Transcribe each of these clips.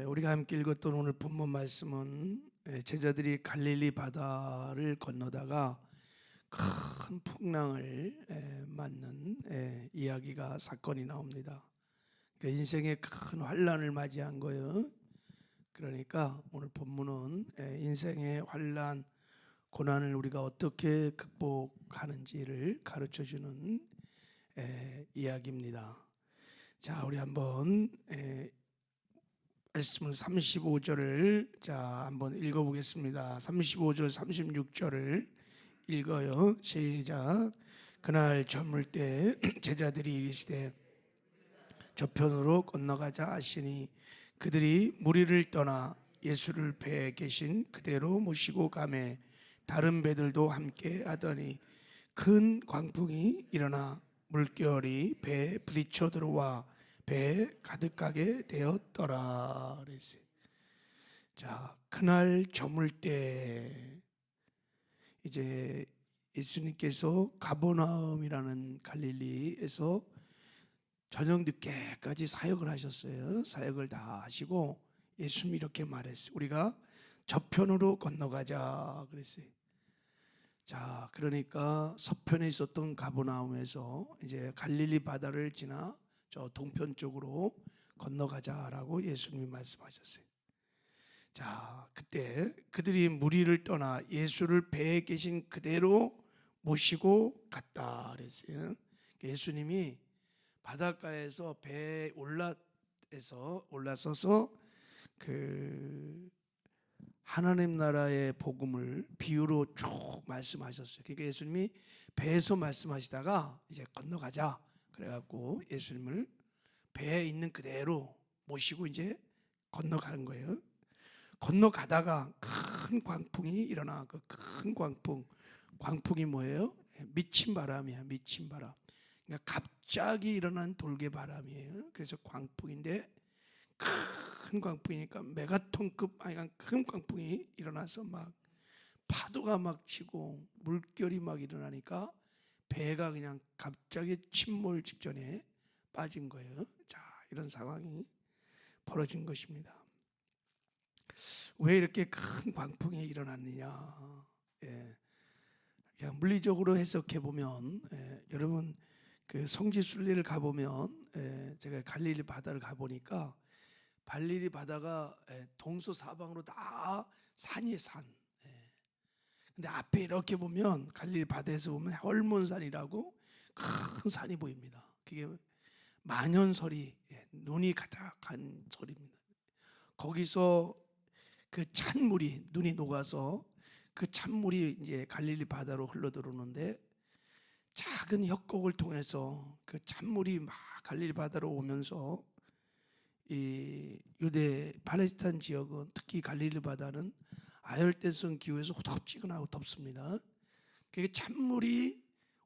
우리가 함께 읽었던 오늘 본문 말씀은 제자들이 갈릴리 바다를 건너다가 큰 풍랑을 맞는 이야기가 사건이 나옵니다. 그러니까 인생의 큰 환난을 맞이한 거예요. 그러니까 오늘 본문은 인생의 환난, 고난을 우리가 어떻게 극복하는지를 가르쳐주는 이야기입니다. 자, 우리 한번 말씀을 35절을 한번 읽어보겠습니다. 35절 36절을 읽어요. 시작. 그날 저물 때 제자들이 이르시되 저편으로 건너가자 하시니 그들이 무리를 떠나 예수를 배에 계신 그대로 모시고 가매 다른 배들도 함께 하더니 큰 광풍이 일어나 물결이 배에 부딪혀 들어와 배에 가득하게 되었더라 그랬어요. 자, 그날 저물 때 이제 예수님께서 가버나움이라는 갈릴리에서 저녁 늦게까지 사역을 하셨어요. 사역을 다 하시고 예수님이 이렇게 말했어요. 우리가 저편으로 건너가자 그랬어요. 자, 그러니까 서편에 있었던 가버나움에서 이제 갈릴리 바다를 지나 저 동편 쪽으로 건너가자라고 예수님이 말씀하셨어요. 자, 그때 그들이 무리를 떠나 예수를 배에 계신 그대로 모시고 갔다 그랬어요. 예수님이 바닷가에서 배에 올라서서 그 하나님 나라의 복음을 비유로 쭉 말씀하셨어요. 그러니까 예수님이 배에서 말씀하시다가 이제 건너가자 그래갖고 예수님을 배에 있는 그대로 모시고 이제 건너가는 거예요. 건너가다가 큰 광풍이 일어나. 그 큰 광풍이 뭐예요? 미친 바람이야. 미친 바람. 그러니까 갑자기 일어난 돌개 바람이에요. 그래서 광풍인데 큰 광풍이니까 메가톤급 큰 광풍이 일어나서 막 파도가 막 치고 물결이 막 일어나니까 배가 그냥 갑자기 침몰 직전에 빠진 거예요. 자, 이런 상황이 벌어진 것입니다. 왜 이렇게 큰 광풍이 일어났느냐? 그냥 물리적으로 해석해 보면 여러분 그 성지순례를 가보면 제가 갈릴리 바다를 가보니까 갈릴리 바다가 동서사방으로 다 산이에요. 산. 근데 앞에 이렇게 보면 갈릴리 바다에서 보면 헐몬산이라고 큰 산이 보입니다. 그게 만연설이 눈이 가득한 설입니다. 거기서 그 찬물이 눈이 녹아서 그 찬물이 이제 갈릴리 바다로 흘러 들어오는데 작은 협곡을 통해서 그 찬물이 막 갈릴리 바다로 오면서 이 유대 팔레스타인 지역은 특히 갈릴리 바다는 아열대성 기후에서 후덥지근하고 덥습니다. 그 찬물이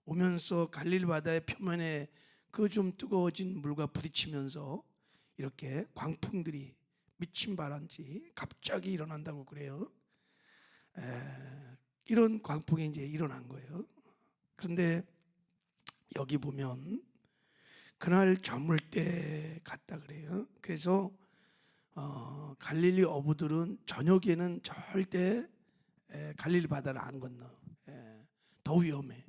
오면서 갈릴리 바다의 표면에 그 좀 뜨거워진 물과 부딪히면서 이렇게 광풍들이 미친 바람이 갑자기 일어난다고 그래요. 이런 광풍이 이제 일어난 거예요. 그런데 여기 보면 그날 저물 때 갔다 그래요. 그래서 갈릴리 어부들은 저녁에는 절대 갈릴리 바다를 안 건너. 더 위험해.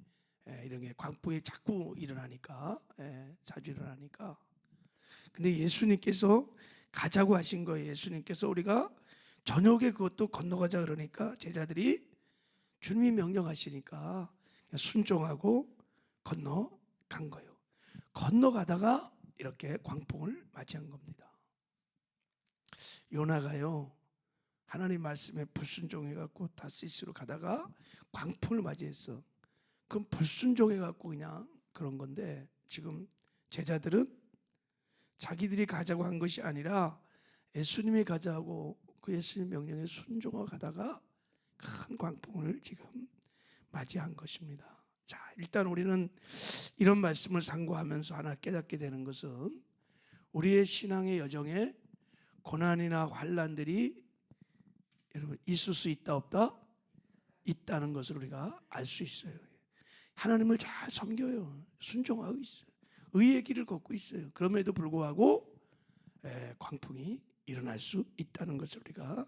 이런 게 광풍이 자꾸 일어나니까, 자주 일어나니까. 근데 예수님께서 가자고 하신 거예요. 예수님께서 우리가 저녁에 그것도 건너가자 그러니까 제자들이 주님이 명령하시니까 순종하고 건너간 거예요. 건너가다가 이렇게 광풍을 맞이한 겁니다. 요나가요 하나님 말씀에 불순종해갖고 다시스로 가다가 광풍을 맞이했어. 그럼 불순종해갖고 그냥 그런 건데 지금 제자들은 자기들이 가자고 한 것이 아니라 예수님이 가자고 그 예수님 명령에 순종하고 가다가 큰 광풍을 지금 맞이한 것입니다. 자, 일단 우리는 이런 말씀을 상고하면서 하나 깨닫게 되는 것은 우리의 신앙의 여정에 고난이나 환난들이 여러분 있을 수 있다 없다? 있다는 것을 우리가 알 수 있어요. 하나님을 잘 섬겨요. 순종하고 있어요. 의의 길을 걷고 있어요. 그럼에도 불구하고 광풍이 일어날 수 있다는 것을 우리가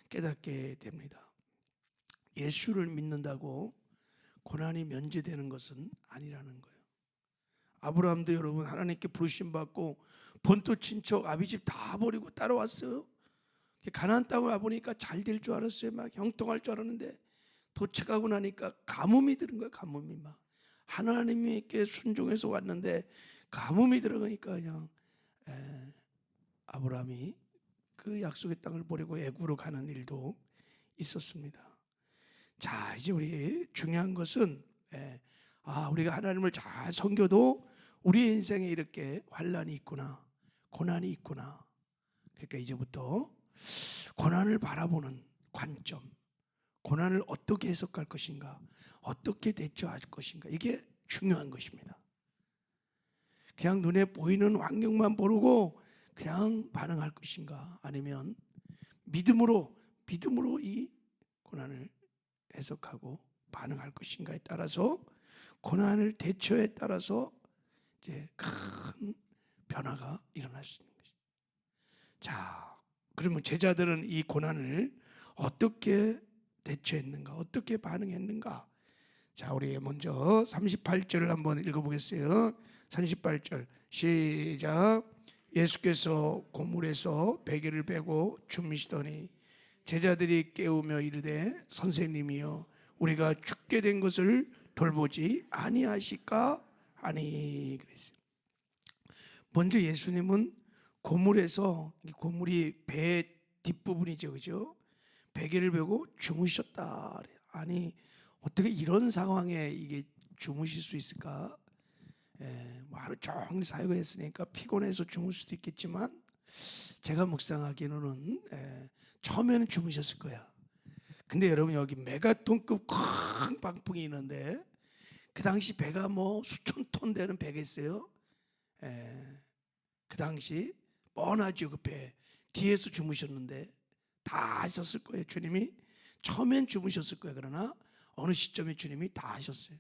깨닫게 됩니다. 예수를 믿는다고 고난이 면제되는 것은 아니라는 거예요. 아브라함도 여러분 하나님께 부르심 받고 본토 친척 아비집 다 버리고 따라왔어요. 가나안 땅을 와보니까 잘 될 줄 알았어요. 막 형통할 줄 알았는데 도착하고 나니까 가뭄이 들은 거예요. 가뭄이 막 하나님께 순종해서 왔는데 가뭄이 들어가니까 그냥 아브라함이 그 약속의 땅을 버리고 애굽으로 가는 일도 있었습니다. 자, 이제 우리 중요한 것은 우리가 하나님을 잘 섬겨도 우리 인생에 이렇게 환난이 있구나, 고난이 있구나. 그러니까 이제부터 고난을 바라보는 관점, 고난을 어떻게 해석할 것인가, 어떻게 대처할 것인가, 이게 중요한 것입니다. 그냥 눈에 보이는 환경만 보고 그냥 반응할 것인가, 아니면 믿음으로 이 고난을 해석하고 반응할 것인가에 따라서, 고난을 대처에 따라서 이제 큰 변화가 일어날 수 있는 것입니다. 자, 그러면 제자들은 이 고난을 어떻게 대처했는가, 어떻게 반응했는가? 자, 우리 먼저 38절을 한번 읽어보겠어요. 38절 시작. 예수께서 고물에서 베개를 베고 주무시더니 제자들이 깨우며 이르되 선생님이여 우리가 죽게 된 것을 돌보지 아니하실까 하니 그랬어요. 먼저 예수님은 고물에서, 고물이 배 뒷부분이죠, 그죠? 베개를 베고 주무셨다. 아니 어떻게 이런 상황에 이게 주무실 수 있을까? 하루 종일 사역을 했으니까 피곤해서 주무실 수도 있겠지만 제가 묵상하기로는 처음에는 주무셨을 거야. 근데 여러분 여기 메가톤급 큰 방풍이 있는데 그 당시 배가 뭐 수천 톤 되는 배겠어요. 그 당시 뻔하죠. 그 배 뒤에서 주무셨는데 다 하셨을 거예요. 주님이 처음엔 주무셨을 거예요. 그러나 어느 시점에 주님이 다 하셨어요.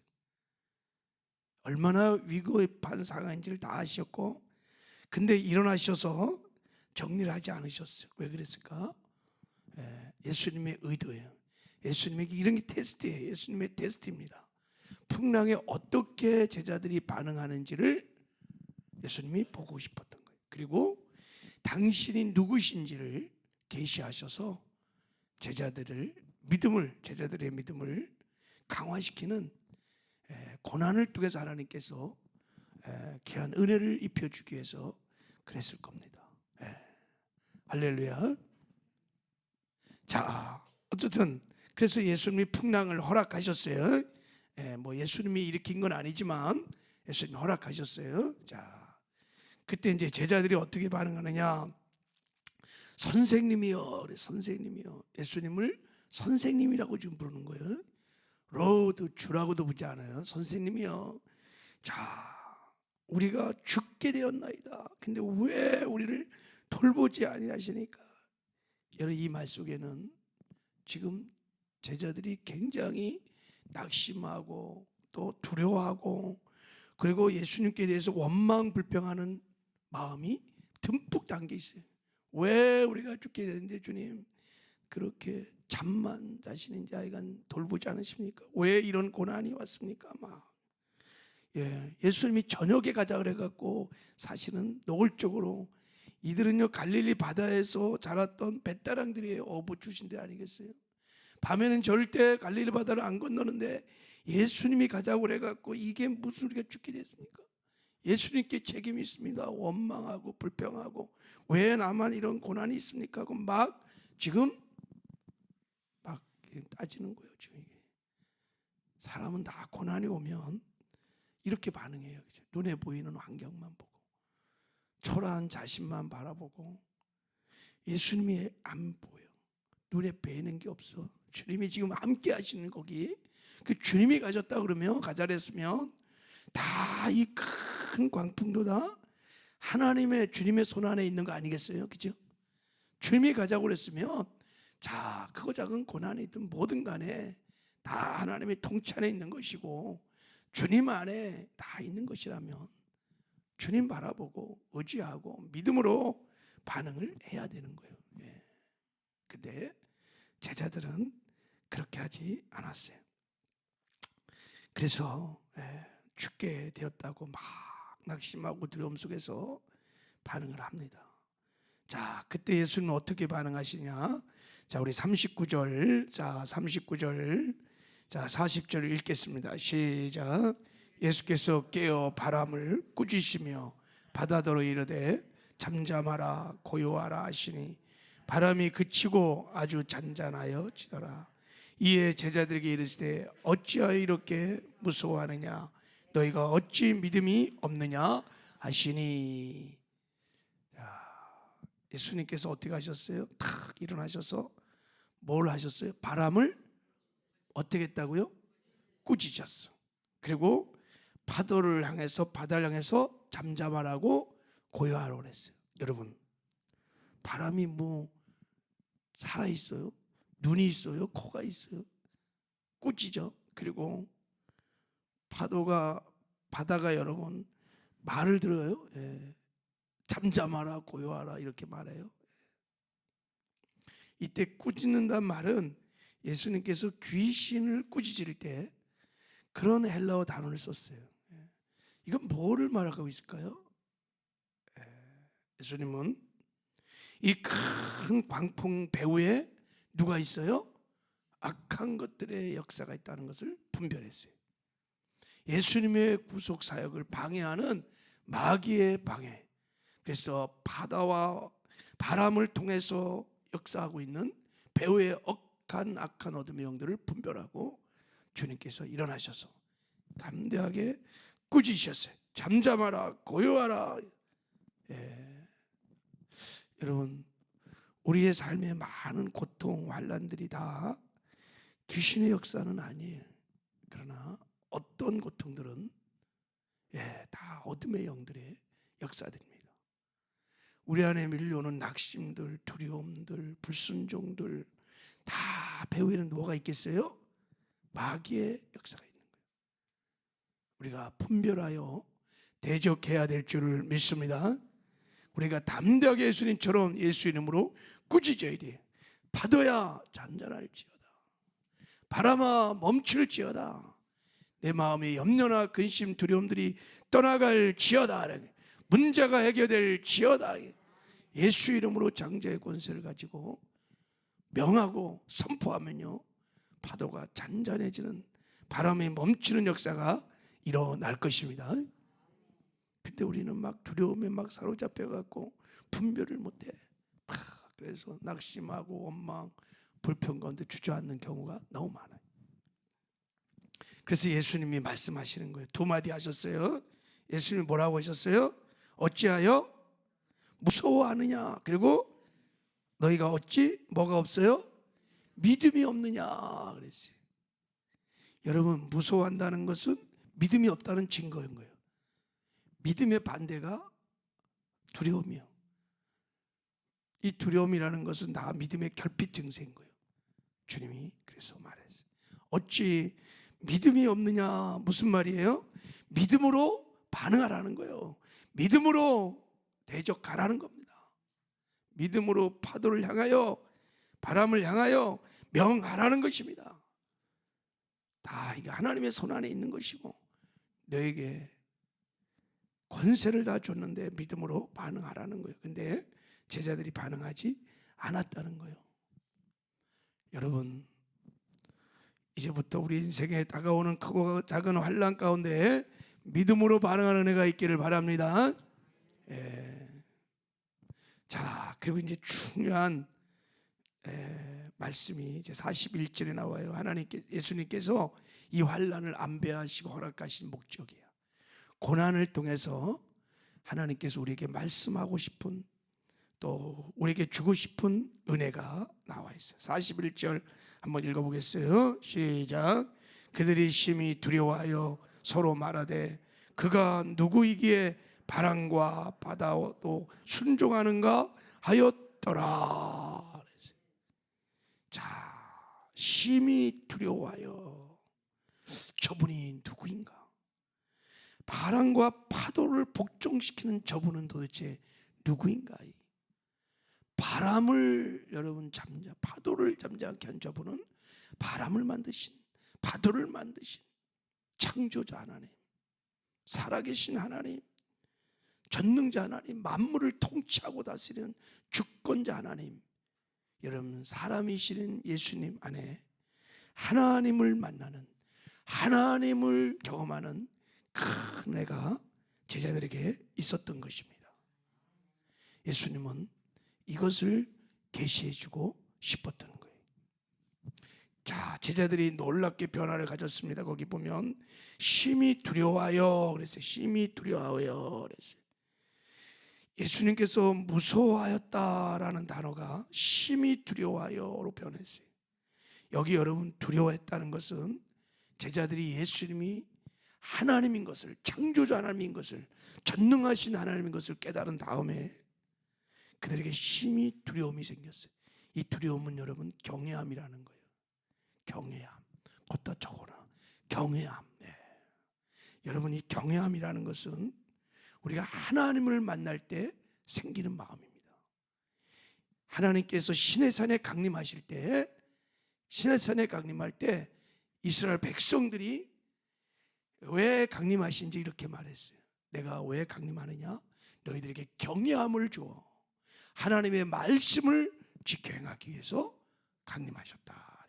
얼마나 위급한 상황인지를 다 아셨고, 근데 일어나셔서 정리를 하지 않으셨어요. 왜 그랬을까? 예수님의 의도예요. 예수님에게 이런 게 테스트예요. 예수님의 테스트입니다. 풍랑에 어떻게 제자들이 반응하는지를 예수님이 보고 싶었던 거예요. 그리고 당신이 누구신지를 계시하셔서 제자들의 믿음을 강화시키는 고난을 통해서 하나님께서 귀한 은혜를 입혀주기 위해서 그랬을 겁니다. 할렐루야. 자, 어쨌든 그래서 예수님이 풍랑을 허락하셨어요. 뭐 예수님이 일으킨 건 아니지만 예수님이 허락하셨어요. 자, 그때 이제 제자들이 어떻게 반응하느냐? 선생님이요, 선생님이요. 예수님을 선생님이라고 지금 부르는 거예요. 로드 주라고도 부르지 않아요. 선생님이요. 자, 우리가 죽게 되었나이다. 근데 왜 우리를 돌보지 아니하시니까? 여러분 이 말 속에는 지금 제자들이 굉장히 낙심하고 또 두려워하고 그리고 예수님께 대해서 원망 불평하는 마음이 듬뿍 담겨 있어요. 왜 우리가 죽게 되는데 주님 그렇게 잠만 자시는지 하여간 돌보지 않으십니까? 왜 이런 고난이 왔습니까? 막 예수님이 저녁에 가자 그래갖고 사실은 노골적으로 이들은요 갈릴리 바다에서 자랐던 뱃다랑들이에요. 어부 출신들 아니겠어요? 밤에는 절대 갈릴리 바다를 안 건너는데 예수님이 가자고 그래갖고 이게 무슨 우리가 죽게 됐습니까? 예수님께 책임이 있습니다. 원망하고 불평하고 왜 나만 이런 고난이 있습니까? 하고 막 지금 막 따지는 거예요. 지금 이게 사람은 다 고난이 오면 이렇게 반응해요. 그죠? 눈에 보이는 환경만 보고 초라한 자신만 바라보고 예수님이 안 보여. 눈에 뵈는 게 없어. 주님이 지금 함께 하시는 거기 그 주님이 가셨다 그러면 가자랬으면 다 이 큰 광풍도 다 하나님의 주님의 손 안에 있는 거 아니겠어요? 그죠? 주님이 가자고 그랬으면 자 크고 작은 고난이든 뭐든 간에 다 하나님의 통치 안에 있는 것이고 주님 안에 다 있는 것이라면 주님 바라보고 의지하고 믿음으로 반응을 해야 되는 거예요. 예. 근데 제자들은 그렇게 하지 않았어요. 그래서 죽게 되었다고 막 낙심하고 두려움 속에서 반응을 합니다. 자, 그때 예수는 어떻게 반응하시냐? 자, 우리 39절, 자, 39절, 자, 40절 읽겠습니다. 시작. 예수께서 깨어 바람을 꾸짖으시며 바다더러 이르되 잠잠하라 고요하라 하시니 바람이 그치고 아주 잔잔하여 지더라. 이에 제자들에게 이르시되 어찌하여 이렇게 무서워하느냐? 너희가 어찌 믿음이 없느냐 하시니. 예수님께서 어떻게 하셨어요? 탁 일어나셔서 뭘 하셨어요? 바람을 어떻게 했다고요? 꾸짖으셨어. 그리고 파도를 향해서, 바다를 향해서 잠잠하라고 고요하라고 그랬어요. 여러분, 바람이 뭐 살아있어요? 눈이 있어요? 코가 있어요? 꾸짖죠. 그리고 바다가 여러분 말을 들어요. 잠잠하라 고요하라 이렇게 말해요. 이때 꾸짖는다는 말은 예수님께서 귀신을 꾸짖을 때 그런 헬라어 단어를 썼어요. 이건 뭐를 말하고 있을까요? 예수님은 이 큰 광풍 배후에 누가 있어요? 악한 것들의 역사가 있다는 것을 분별했어요. 예수님의 구속 사역을 방해하는 마귀의 방해. 그래서 바다와 바람을 통해서 역사하고 있는 배후의 악한 어둠의 영들을 분별하고 주님께서 일어나셔서 담대하게 꾸짖으셨어요. 잠잠하라 고요하라. 여러분, 우리의 삶에 많은 고통, 환난들이 다 귀신의 역사는 아니에요. 그러나 어떤 고통들은 다 어둠의 영들의 역사들입니다. 우리 안에 밀려오는 낙심들, 두려움들, 불순종들 다 배후에는 뭐가 있겠어요? 마귀의 역사가 있는 거예요. 우리가 분별하여 대적해야 될 줄을 믿습니다. 우리가 담대하게 예수님처럼 예수 이름으로 꾸짖어야 돼. 파도야 잔잔할지어다, 바람아 멈출지어다, 내 마음의 염려나 근심 두려움들이 떠나갈지어다, 문제가 해결될지어다. 예수 이름으로 장자의 권세를 가지고 명하고 선포하면요, 파도가 잔잔해지는, 바람이 멈추는 역사가 일어날 것입니다. 근데 우리는 막 두려움에 막 사로잡혀 갖고 분별을 못해. 그래서 낙심하고 원망, 불평 가운데 주저앉는 경우가 너무 많아요. 그래서 예수님이 말씀하시는 거예요. 두 마디 하셨어요. 예수님이 뭐라고 하셨어요? 어찌하여 무서워하느냐? 그리고 너희가 어찌 뭐가 없어요? 믿음이 없느냐? 그랬어요. 여러분, 무서워한다는 것은 믿음이 없다는 증거인 거예요. 믿음의 반대가 두려움이요. 이 두려움이라는 것은 다 믿음의 결핍 증세인 거예요. 주님이 그래서 말했어요. 어찌 믿음이 없느냐? 무슨 말이에요? 믿음으로 반응하라는 거예요. 믿음으로 대적하라는 겁니다. 믿음으로 파도를 향하여, 바람을 향하여 명하라는 것입니다. 다 이게 하나님의 손 안에 있는 것이고 너에게 권세를 다 줬는데 믿음으로 반응하라는 거예요. 근데 제자들이 반응하지 않았다는 거예요. 여러분, 이제부터 우리 인생에 다가오는 크고 작은 환난 가운데 믿음으로 반응하는 애가 있기를 바랍니다. 자, 그리고 이제 중요한 말씀이 이제 41절에 나와요. 예수님께서 이 환난을 안배하시고 허락하신 목적이야. 고난을 통해서 하나님께서 우리에게 말씀하고 싶은, 또 우리에게 주고 싶은 은혜가 나와 있어요. 41절 한번 읽어보겠어요. 시작. 그들이 심히 두려워하여 서로 말하되 그가 누구이기에 바람과 바다도 순종하는가 하였더라. 자, 심히 두려워하여, 저분이 누구인가? 바람과 파도를 복종시키는 저분은 도대체 누구인가? 바람을 여러분 파도를 잠잠케 견져보는 바람을 만드신, 파도를 만드신 창조자 하나님, 살아계신 하나님, 전능자 하나님, 만물을 통치하고 다스리는 주권자 하나님, 여러분 사람이시는 예수님 안에 하나님을 만나는, 하나님을 경험하는 큰 은혜가 제자들에게 있었던 것입니다. 예수님은 이것을 계시해주고 싶었던 거예요. 자, 제자들이 놀랍게 변화를 가졌습니다. 거기 보면 심히 두려워하여 그랬어요. 심히 두려워하여 그랬어요. 예수님께서 무서워하였다라는 단어가 심히 두려워하여로 변했어요. 여기 여러분 두려워했다는 것은 제자들이 예수님이 하나님인 것을, 창조자 하나님인 것을, 전능하신 하나님인 것을 깨달은 다음에 그들에게 심히 두려움이 생겼어요. 이 두려움은 여러분 경외함이라는 거예요. 경외함, 걷다 적어라. 경외함. 네. 여러분 이 경외함이라는 것은 우리가 하나님을 만날 때 생기는 마음입니다. 하나님께서 시내산에 강림하실 때, 시내산에 강림할 때 이스라엘 백성들이 왜 강림하신지 이렇게 말했어요. 내가 왜 강림하느냐? 너희들에게 경외함을 줘. 하나님의 말씀을 지켜 행하기 위해서 강림하셨다.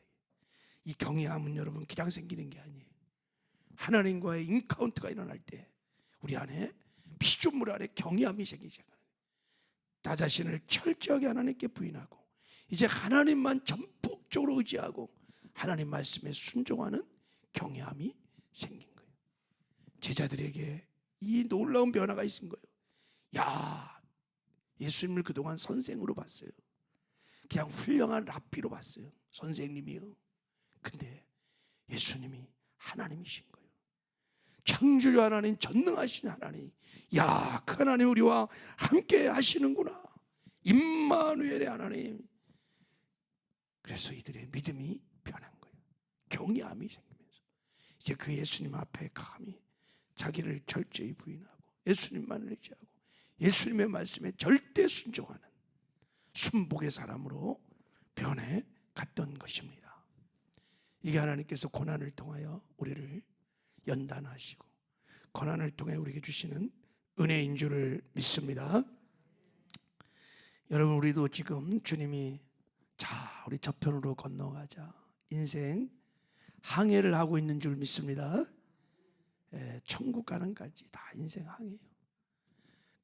이 경외함은 여러분 그냥 생기는 게 아니에요. 하나님과의 인카운트가 일어날 때 우리 안에 피조물 안에 경외함이 생기기 시작하는, 나 자신을 철저하게 하나님께 부인하고 이제 하나님만 전폭적으로 의지하고 하나님 말씀에 순종하는 경외함이 생긴 거예요. 제자들에게 이 놀라운 변화가 있은 거예요. 야, 예수님을 그동안 선생으로 봤어요. 그냥 훌륭한 랍비로 봤어요. 선생님이요. 근데 예수님이 하나님이신 거예요. 창조주 하나님, 전능하신 하나님. 야, 그 하나님 우리와 함께 하시는구나. 임마누엘의 하나님. 그래서 이들의 믿음이 변한 거예요. 경외함이 생기면서 이제 그 예수님 앞에 감히 자기를 철저히 부인하고 예수님만을 의지하고 예수님의 말씀에 절대 순종하는 순복의 사람으로 변해 갔던 것입니다. 이게 하나님께서 고난을 통하여 우리를 연단하시고 고난을 통해 우리에게 주시는 은혜인 줄을 믿습니다. 여러분 우리도 지금 주님이 자 우리 저편으로 건너가자 인생 항해를 하고 있는 줄 믿습니다. 천국 가는 까지 다 인생 항해예요.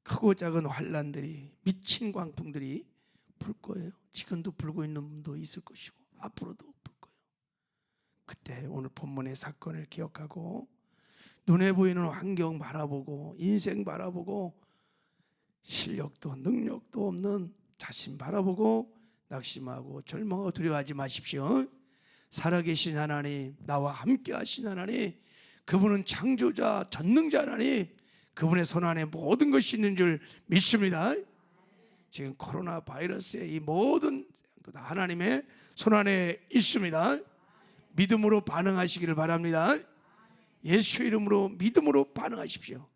크고 작은 환란들이 미친 광풍들이 불 거예요. 지금도 불고 있는 분도 있을 것이고 앞으로도 불 거예요. 그때 오늘 본문의 사건을 기억하고 눈에 보이는 환경 바라보고 인생 바라보고 실력도 능력도 없는 자신 바라보고 낙심하고 절망하고 두려워하지 마십시오. 살아계신 하나님, 나와 함께 하신 하나님, 그분은 창조자 전능자 하나님, 그분의 손안에 모든 것이 있는 줄 믿습니다. 지금 코로나 바이러스의 이 모든 하나님의 손안에 있습니다. 믿음으로 반응하시기를 바랍니다. 예수 이름으로 믿음으로 반응하십시오.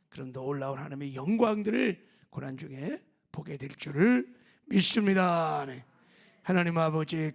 그럼 놀라운 하나님의 영광들을 고난 중에 보게 될 줄을 믿습니다. 하나님 아버지